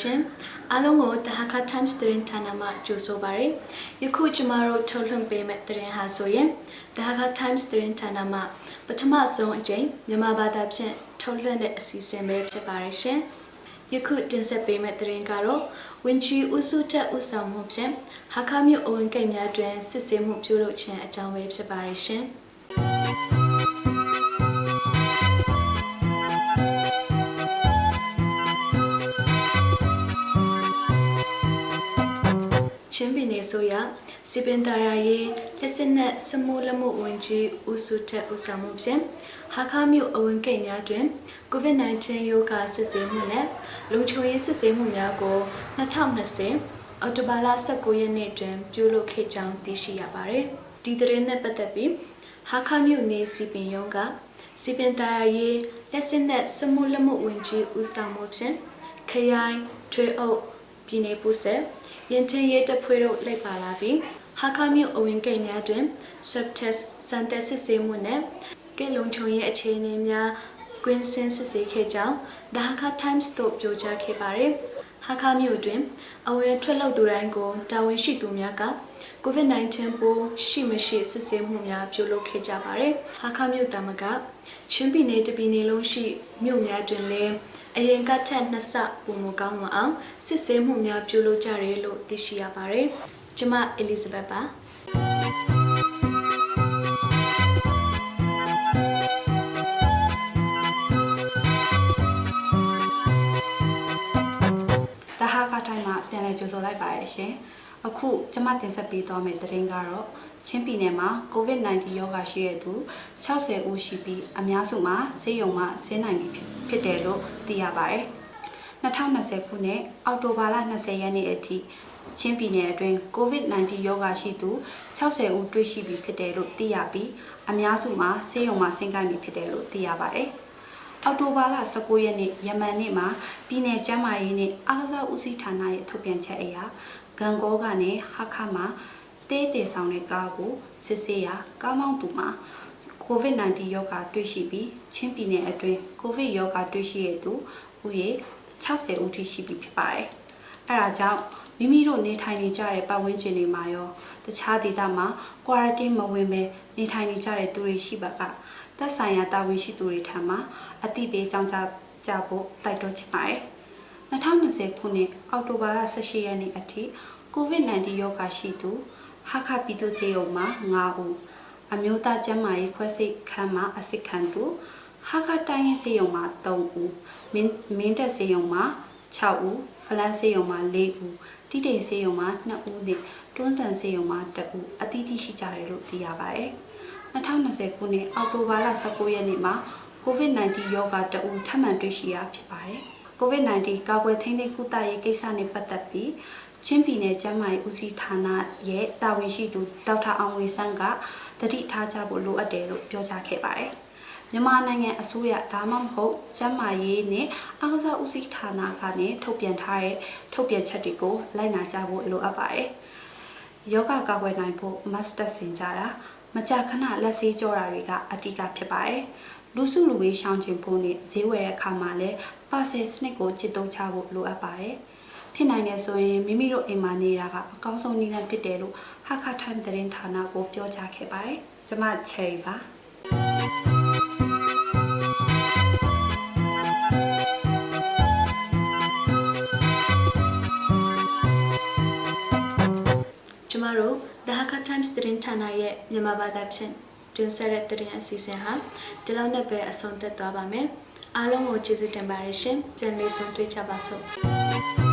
ရှင်အားလုံးကို The Hakha Times သတင်းဌာနမှကြိုဆိုပါရစေ။ယခုကျမတို့ထုတ်လွှင့်ပေးမယ့်သတင်းဟာဆိုရင် The Hakha Times သတင်းဌာနမှပထမဆုံးအကြိမ်မြန်မာဘာသာဖြင့်ထုတ်လွှင့်တဲ့အစီအစဉ်ပဲဖြစ်ပါရရှင်။ယခုတင်ဆက်ပေးမယ့်သတင်းကတော့ဝင်ကြီးဦးစုထက်ဦးဆောင်မှုဖြင့်ဟာခါမြို့အဝင်ကိတ်များတွင်စစ်ဆေးမှုပြုလုပ်ခြင်းအကြောင်းပဲဖြစ်ပါရရှင်။ချင်းပြည်နယ်ဆိုရစီပင်တာယာရေးလက်စစ်နဲ့စမိုးလမှုဝင်ကြီးဦးစုထက်ဦးဆောင်မှုဖြင့်ဟာခါမြို့အဝင်ကိတ်များတွင် COVID-19 ရောဂါစစ်ဆေးမှုနဲ့လုံခြုံရေးစစ်ဆေးမှုများကို2020 အောက်တိုဘာလ19ရက်နေ့တွင်ပြုလုပ်ခဲ့ကြောင်းသိရှိရပါတယ်။ဒီသတင်းနဲ့ပတ်သက်ပြီးဟာခါမြို့နယ်စီပင်ရုံးကစီပင်တာယာရေးလက်စစ်နဲ့စမိုးလမှုဝင်ကြီးဦးဆောင်မှုဖြင့်ခရိုင်ထွေအုပ်ပြည်နယ်ပူဆက်ရင်ထရေးတဖွေတို့လိုက်ပါလာပြီးဟာခါမြို့အဝင်ကိတ်များတွင် swab test စမ်းသပ်စစ်ဆေးမှုနဲ့ကဲလုံခြုံရေးအခြေအနေများကွင်းစင်းစစ်ဆေးခဲ့ကြောင်း The Hakha Times တို့ပြောကြားခဲ့ပါတယ်။ဟာခါမြို့တွင်အဝင်ထွက်လောက်သူတိုင်းကိုတာဝန်ရှိသူများက COVID-19 ပိုးရှိမရှိစစ်ဆေးမှုများပြုလုပ်ခဲ့ကြပါတယ်။ဟာခါမြို့တမကချင်းပြည်နယ်တပြည်နယ်လုံးရှိမြို့များတွင်လည်းအရင်ကထက်နှစ်ဆပုံမကောင်းမအောင်စစ်ဆေးမှုများပြုလုပ်ကြတယ်လို့သိရှိရပါတယ်။ကျွန်မ Elizabeth ပါ။တိုင်းမှာပြန်လည်ကြိုဆိုလိုက်ပါရရှင်။အခုကျွန်မတင်ဆက်ပေးသွားမယ့်သတင်းကတော့ချင်းပြည်နယ်မှာ COVID-19 ရောဂါရှိတဲ့သူ60ဦးရှိပြီးအများစုမှာဆေးရုံမှာဆင်းနိုင်ပြီဖြစ်တယ်လို့သိရပါတယ်။2020ခုနှစ်အောက်တိုဘာလ20ရက်နေ့အထိချင်းပြည်နယ်အတွင်း COVID-19 ရောဂါရှိသူ60ဦးတွေ့ရှိပြီဖြစ်တယ်လို့သိရပြီးအများစုမှာဆေးရုံမှာဆင်းနိုင်ပြီဖြစ်တယ်လို့သိရပါတယ်။အောက်တိုဘာလ19ရက်နေ့ယမန်နေ့မှာပြည်내ကျန်းမာရေးနဲ့အားကစားဦးစီးဌာနရဲ့ထုတ်ပြန်ချက်အရဂန်ကောကနေဟာခါမှာတေးတေဆောင်တဲ့ကားကိုစစ်ဆေးရာကားမောင်းသူမှာ COVID-19 ရောဂါတွေ့ရှိပြီးချင်းပြည်နယ်အတွင်း COVID ရောဂါတွေ့ရှိတဲ့သူဦးရေ60ဦးထိရှိပြီဖြစ်ပါတယ်။အဲဒါကြောင့်မိမိတို့နေထိုင်နေကြတဲ့ပတ်ဝန်းကျင်တွေမှာရောတခြားဒေသမှာ quarantine မဝင်ဘဲနေထိုင်နေကြတဲ့သူတွေရှိပါကသက်ဆိုင်ရာတာဝန်ရှိသူတွေထံမှအသိပေးကြောင်းကြဖို့တိုက်တွန်းချင်ပါတယ်။2020ခုနှစ်အောက်တိုဘာလ18ရက်နေ့အထိ COVID-19 ရောဂါရှိသူဟာခပြည်သူ့ဆေးရုံမှာ9ဦးအမျိုးသားကျန်းမာရေးခွဲစိတ်ခန်းမှာအစစ်ခံသူဟာခတိုင်းရေးဆေးရုံမှာ3ဦးမင်းတပ်ဆေးရုံမှာ6ဦးဖလန်းဆေးရုံမှာ4ဦးတိတိဆေးရုံမှာ2ဦးနဲ့တွန်းဆန်ဆေးရုံမှာ1ဦးအသီးသီးရှိကြတယ်လို့သိရပါတယ်။2020ခုနှစ်အောက်တိုဘာလ19ရက်နေ့မှာ COVID-19 ရောဂါတဦးထပ်မံတွေ့ရှိရဖြစ်ပါတယ်။ COVID-19 ကာကွယ်ထိန်းသိမ်းကုသရေးကိစ္စနဲ့ပတ်သက်ပြီးချင်းပြည်နယ်ကျန်းမာရေးဦးစီးဌာနရဲ့တာဝန်ရှိသူဒေါက်တာအောင်ဝေဆန်းကတတိထားကြဖို့လိုအပ်တယ်လို့ပြောကြားခဲ့ပါတယ်။မြန်မာနိုင်ငံအစိုးရဒါမှမဟုတ်ကျန်းမာရေးနဲ့အားကစားဦးစီးဌာနကနေထုတ်ပြန်ထားတဲ့ထုတ်ပြန်ချက်တွေကိုလိုက်နာကြဖို့လိုအပ်ပါတယ်။ယောဂကာကွယ်နိုင်ဖို့ mask တပ်ဆင်ကြတာမကြာခဏလက်ဆေးကြောတာတွေကအဓိကဖြစ်ပါတယ်။လူစုလူဝေးရှောင်ကျဉ်ဖို့နဲ့ဈေးဝယ်တဲ့အခါမှာလည်းပါဆယ်စနစ်ကိုကျင့်သုံးချဖို့လိုအပ်ပါတယ်။ဖြစ်နိုင်တယ်ဆိုရင်မိမိတို့အိမ်မှာနေတာကအကောင်းဆုံးနည်းလမ်းဖြစ်တယ်လို့ Hakha Times သတင်းဌာနကိုပြောကြားခဲ့ပါတယ်။ကျွန်မ Cherry ပါ။ကျမတို့ The Hakha Times သတင်းဌာနရဲ့မြန်မာဘာသာဖြင့်တင်ဆက်တဲ့သတင်းအစီအစဉ်ဟာဒီလောက်နဲ့ပဲအဆုံးသတ်သွားပါမယ်။အားလုံးကိုကျေးဇူးတင်ပါတယ်ရှင်။ပြန်လည်ဆုံတွေ့ကြပါစို့။